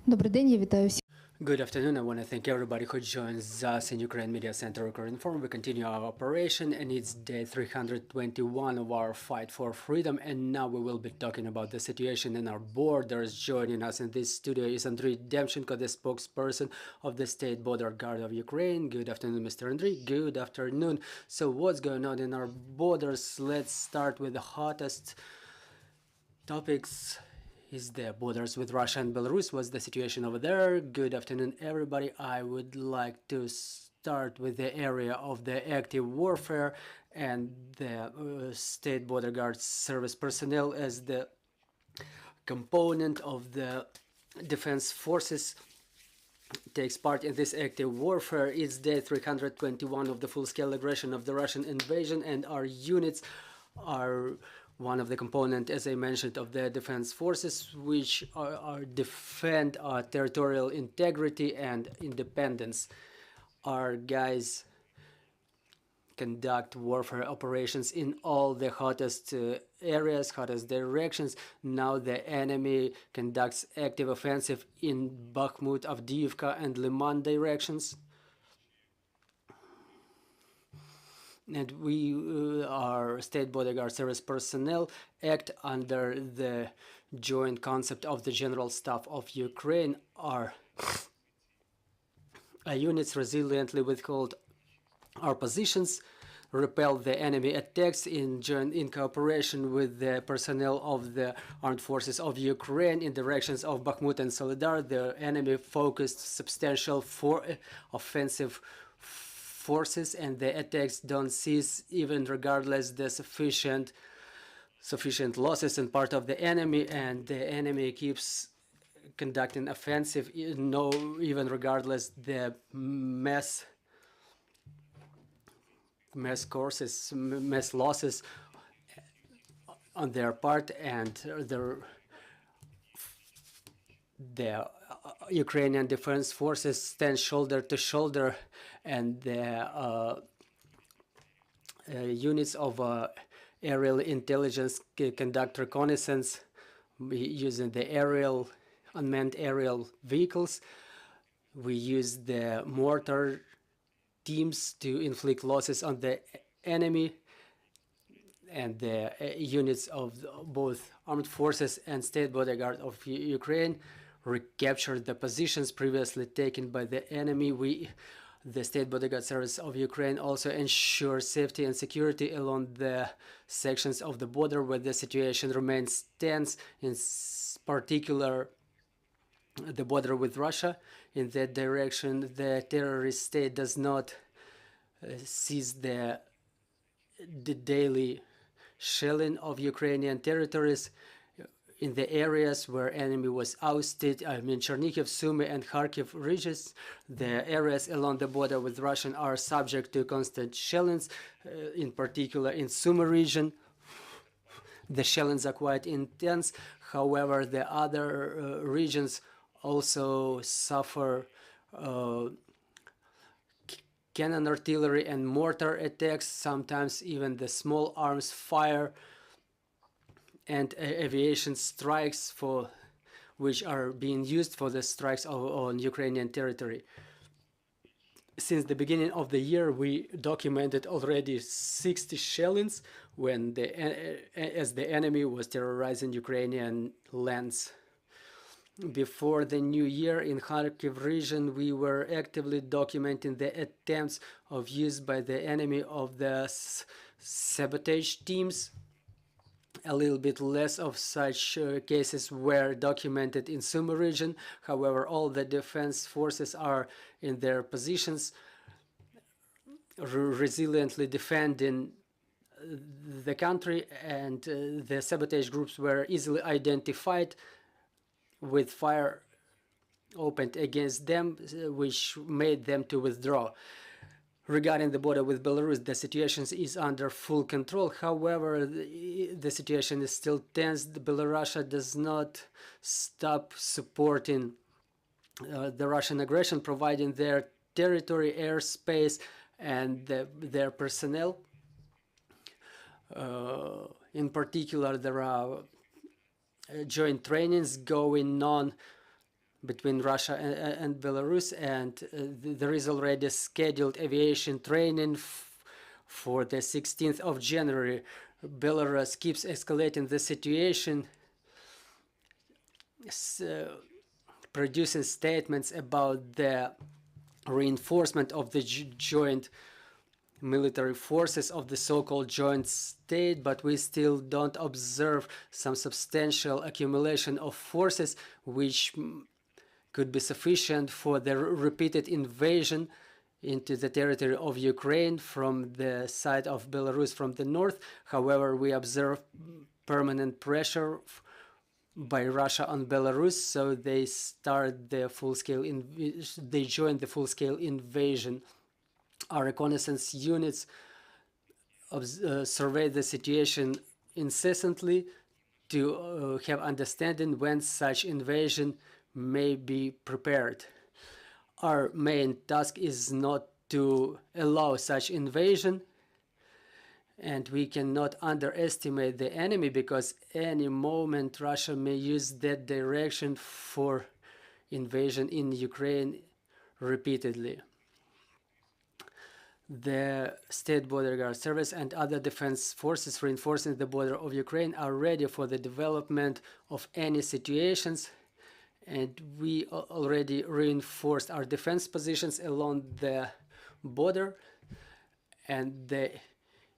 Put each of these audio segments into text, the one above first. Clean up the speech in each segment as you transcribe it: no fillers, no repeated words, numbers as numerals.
Добрий день, я вітаю всіх. Good afternoon. I want to thank everybody who joins us in Ukraine Media Center Ukraine Forum. We continue our operation and it's day 321 of our fight for freedom. And now we will be talking about the situation in our borders. Joining us in this studio is Andrii, Demchenko, the spokesperson of the State Border Guard of Ukraine. Good afternoon, Mr. Andrii. Good afternoon. So what's going on in our borders? Let's start with the hottest topics. Is the borders with Russia and Belarus. What's the situation over there? Good afternoon, everybody. I would like to start with the area of the active warfare and the State Border Guard service personnel as the component of the defense forces takes part in this active warfare. It's day 321 of the full-scale aggression of the Russian invasion, and our units are one of the component, as I mentioned, of the defense forces, which are defend our territorial integrity and independence. Our guys conduct warfare operations in all the hottest areas, hottest directions. Now the enemy conducts active offensive in Bakhmut, Avdiivka, and Liman directions. And we, our State Border Guard service personnel, act under the joint concept of the General Staff of Ukraine. Our units resiliently withhold our positions, repel the enemy attacks in cooperation with the personnel of the armed forces of Ukraine in directions of Bakhmut and Solidar. The enemy focused substantial offensive forces, and the attacks don't cease even regardless the sufficient losses in part of the enemy, and the enemy keeps conducting offensive even regardless the mass losses on their part, and the Ukrainian defense forces stand shoulder to shoulder, and the units of aerial intelligence conduct reconnaissance using the unmanned aerial vehicles. We use the mortar teams to inflict losses on the enemy, and the units of both armed forces and State Border Guard of Ukraine recaptured the positions previously taken by the enemy. The State Border Guard Service of Ukraine also ensures safety and security along the sections of the border where the situation remains tense, in particular the border with Russia. In that direction, the terrorist state does not cease the daily shelling of Ukrainian territories. In the areas where enemy was ousted, I mean Chernihiv, Sumy, and Kharkiv regions, the areas along the border with Russia are subject to constant shellings. In particular, in Sumy region, the shellings are quite intense. However, the other regions also suffer cannon artillery and mortar attacks, sometimes even the small arms fire and aviation strikes which are being used for the strikes on Ukrainian territory. Since the beginning of the year, we documented already 60 shellings as the enemy was terrorizing Ukrainian lands. Before the new year in Kharkiv region, we were actively documenting the attempts of use by the enemy of the sabotage teams. A little bit less of such cases were documented in Sumy region. However, all the defense forces are in their positions, resiliently defending the country, and the sabotage groups were easily identified with fire opened against them, which made them to withdraw. Regarding the border with Belarus, the situation is under full control. However, the situation is still tense. Belarus does not stop supporting the Russian aggression, providing their territory, airspace, and their personnel. In particular, there are joint trainings going on between Russia and Belarus, and there is already scheduled aviation training for the 16th of January. Belarus keeps escalating the situation, producing statements about the reinforcement of the joint military forces of the so-called joint state, but we still don't observe some substantial accumulation of forces which could be sufficient for the repeated invasion into the territory of Ukraine from the side of Belarus from the north. However, we observe permanent pressure by Russia on Belarus, so they start the full-scale they join the full-scale invasion. Our reconnaissance units survey the situation incessantly to have understanding when such invasion may be prepared. Our main task is not to allow such invasion, and we cannot underestimate the enemy, because any moment Russia may use that direction for invasion in Ukraine repeatedly. The State Border Guard Service and other defense forces reinforcing the border of Ukraine are ready for the development of any situations, and we already reinforced our defense positions along the border, and the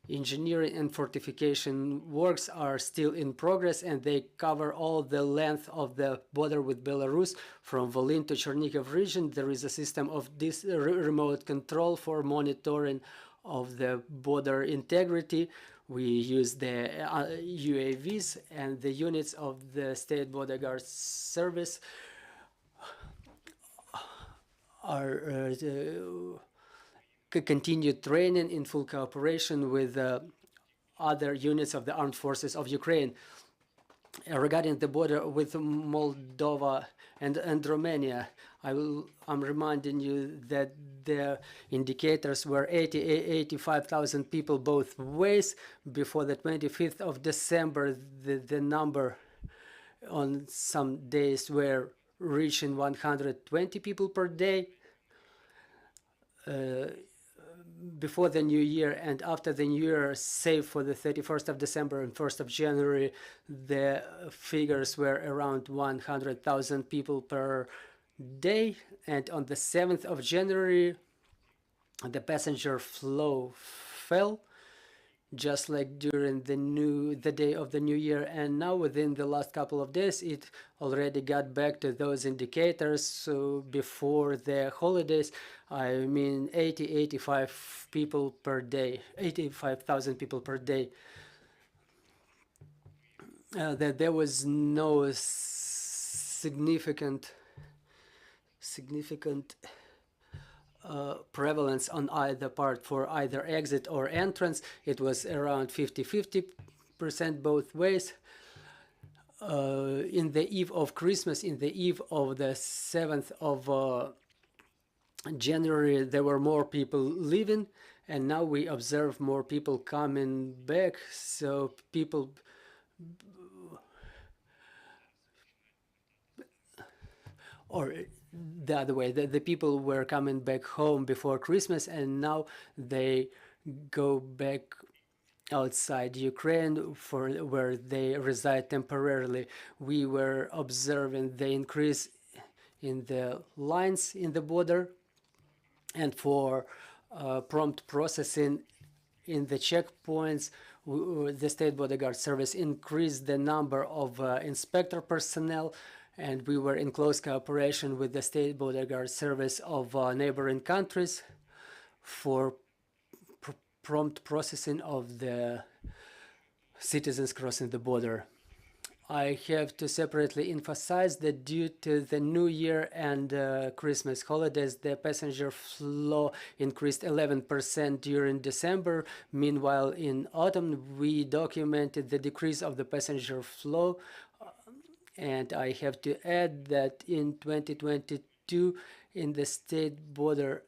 engineering and fortification works are still in progress, and they cover all the length of the border with Belarus from Volyn to Chernihiv region. There is a system of this remote control for monitoring of the border integrity. We use the UAVs, and the units of the State Border Guard Service are continued training in full cooperation with other units of the armed forces of Ukraine. Regarding the border with Moldova and Romania, I'm reminding you that the indicators were 85,000 people both ways. Before the 25th of December, the number on some days were reaching 120 people per day. Before the new year and after the new year, save for the 31st of December and 1st of January, the figures were around 100,000 people per day. And on the 7th of January, the passenger flow fell, just like during the day of the new year. And now within the last couple of days, it already got back to those indicators. So before the holidays, I mean 85 people per day, 85,000 people per day. That there was no significant prevalence on either part for either exit or entrance. It was around 50-50% both ways. In the eve of Christmas, in the eve of the 7th of January, there were more people leaving, and now we observe more people coming back. So people or the other way, the people were coming back home before Christmas, and now they go back outside Ukraine for where they reside temporarily. We were observing the increase in the lines in the border, and for prompt processing in the checkpoints, the State Border Guard Service increased the number of inspector personnel, and we were in close cooperation with the State Border Guard Service of neighboring countries for prompt processing of the citizens crossing the border. I have to separately emphasize that due to the New Year and Christmas holidays, the passenger flow increased 11% during December. Meanwhile, in autumn, we documented the decrease of the passenger flow. And I have to add that in 2022, in the state border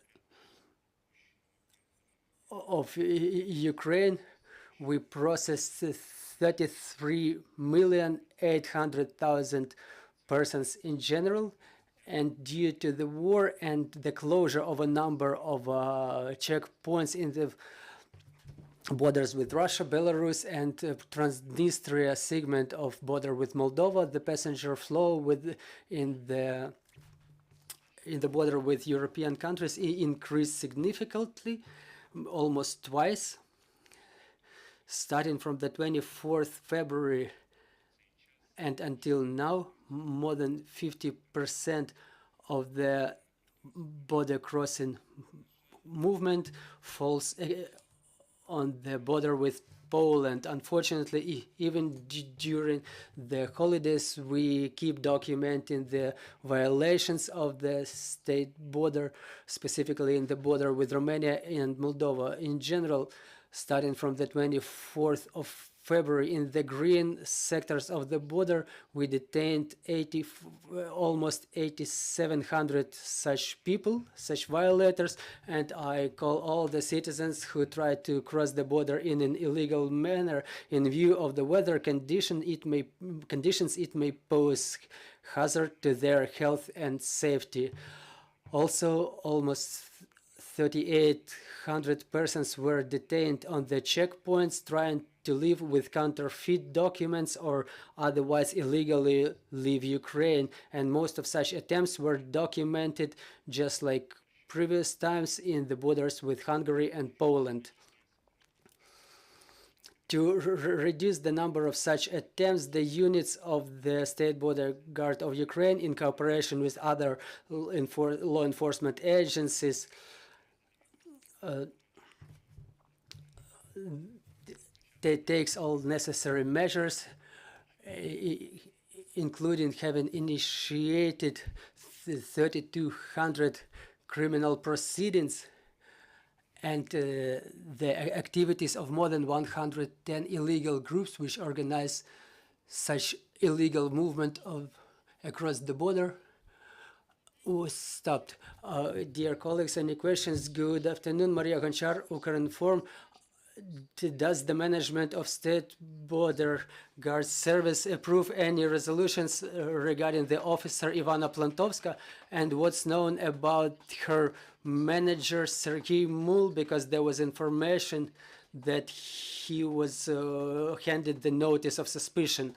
of Ukraine, we processed 33,800,000 persons in general, And due to the war and the closure of a number of checkpoints in the borders with Russia, Belarus, and Transnistria segment of border with Moldova, the passenger flow in the border with European countries increased significantly, almost twice, starting from the 24th February and until now. More than 50% of the border crossing movement falls on the border with Poland. Unfortunately, even during the holidays, we keep documenting the violations of the state border, specifically in the border with Romania and Moldova. In general, starting from the 24th of February, in the green sectors of the border, we detained almost 8,700 such people, such violators, and I call all the citizens who try to cross the border in an illegal manner, in view of the weather conditions, it may pose hazard to their health and safety. Also, almost 3,800 persons were detained on the checkpoints trying to live with counterfeit documents or otherwise illegally leave Ukraine, and most of such attempts were documented just like previous times in the borders with Hungary and Poland. To reduce the number of such attempts, the units of the State Border Guard of Ukraine, in cooperation with other law enforcement agencies, takes all necessary measures, including having initiated 3,200 criminal proceedings and the activities of more than 110 illegal groups which organize such illegal movement across the border was stopped. Dear colleagues, any questions? Good afternoon, Maria Gonchar, Ukrinform. Does the management of State Border Guard Service approve any resolutions regarding the officer Ivana Plantovska, and what's known about her manager Sergei Mul, because there was information that he was handed the notice of suspicion?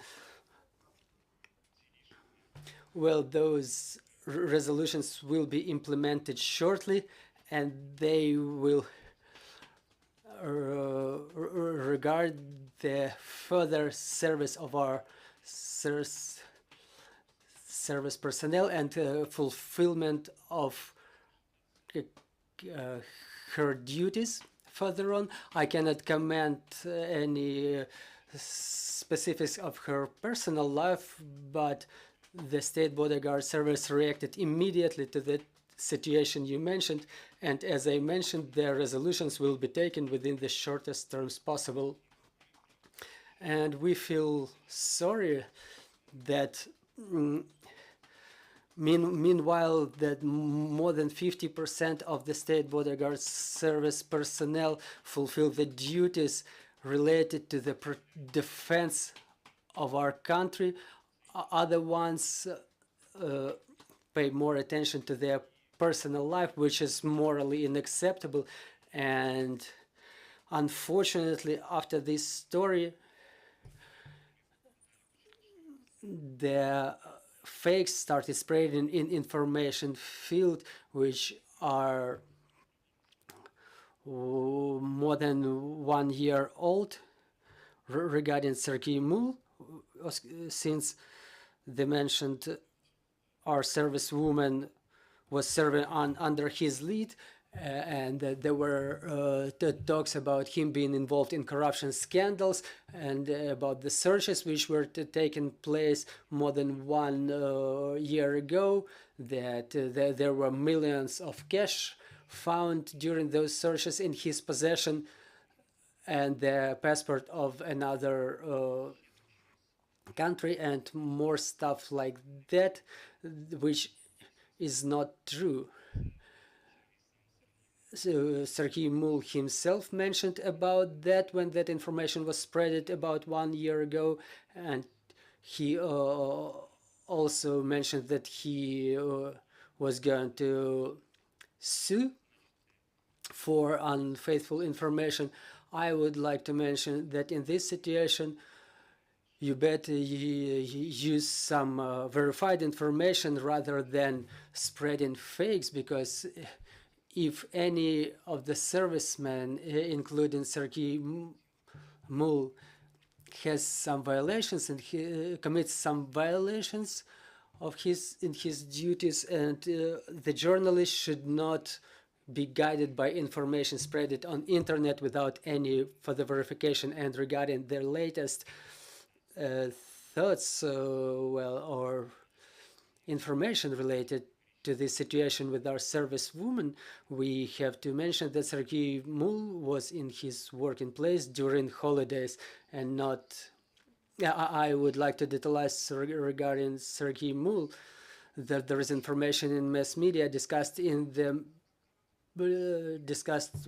Well, those resolutions will be implemented shortly, and they will regard the further service of our service personnel and fulfillment of her duties. Further on, I cannot comment any specifics of her personal life, but the State Border Guard Service reacted immediately to the situation you mentioned, and as I mentioned, their resolutions will be taken within the shortest terms possible. And we feel sorry that meanwhile that more than 50% of the State Border Guard Service personnel fulfill the duties related to the defense of our country. Other ones pay more attention to their personal life, which is morally unacceptable. And unfortunately, after this story, the fakes started spreading in information field, which are more than 1 year old, regarding Sergei Mul, since they mentioned our servicewoman was serving under his lead, and there were talks about him being involved in corruption scandals, and about the searches which were taking place more than 1 year ago, that there were millions of cash found during those searches in his possession, and the passport of another country, and more stuff like that, which is not true. So Sergei Mul himself mentioned about that when that information was spread about 1 year ago, and he also mentioned that he was going to sue for unfaithful information. I would like to mention that in this situation, you better use some verified information rather than spreading fakes, because if any of the servicemen, including Sergei Mul, has some violations and he commits some violations of his duties, and the journalist should not be guided by information spread it on internet without any further verification. And regarding their latest thoughts, or information related to this situation with our service woman, we have to mention that Sergei Mul was in his working place during holidays and not. I would like to detailize regarding Sergei Mul that there is information in mass media discussed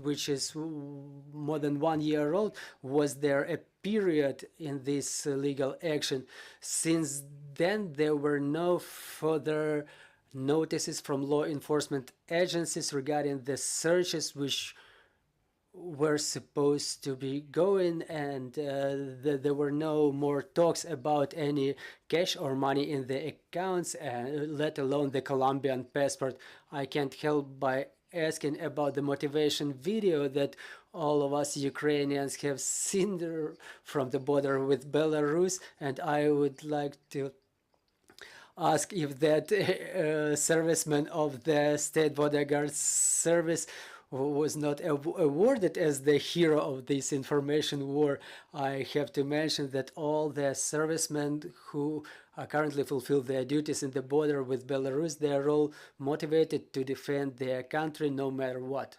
which is more than 1 year old. Was there a period in this legal action? Since then, there were no further notices from law enforcement agencies regarding the searches which were supposed to be going, and there were no more talks about any cash or money in the accounts, let alone the Colombian passport. I can't help by asking about the motivation video that all of us Ukrainians have seen there from the border with Belarus, and I would like to ask if that serviceman of the State Border Guard Service was not awarded as the hero of this information war. I have to mention that all the servicemen who currently fulfill their duties in the border with Belarus, they are all motivated to defend their country no matter what.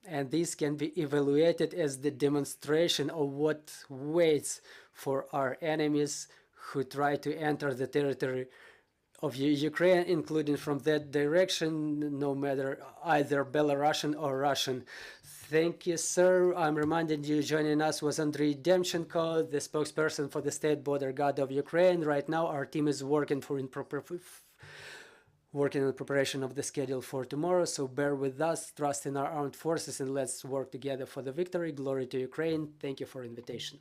And this can be evaluated as the demonstration of what waits for our enemies who try to enter the territory of Ukraine, including from that direction, no matter either Belarusian or Russian. Thank you, sir. I'm reminding you, joining us was Andrii Demchenko, the spokesperson for the State Border Guard of Ukraine. Right now, our team is working on the preparation of the schedule for tomorrow, so bear with us, trust in our armed forces, and let's work together for the victory. Glory to Ukraine. Thank you for the invitation.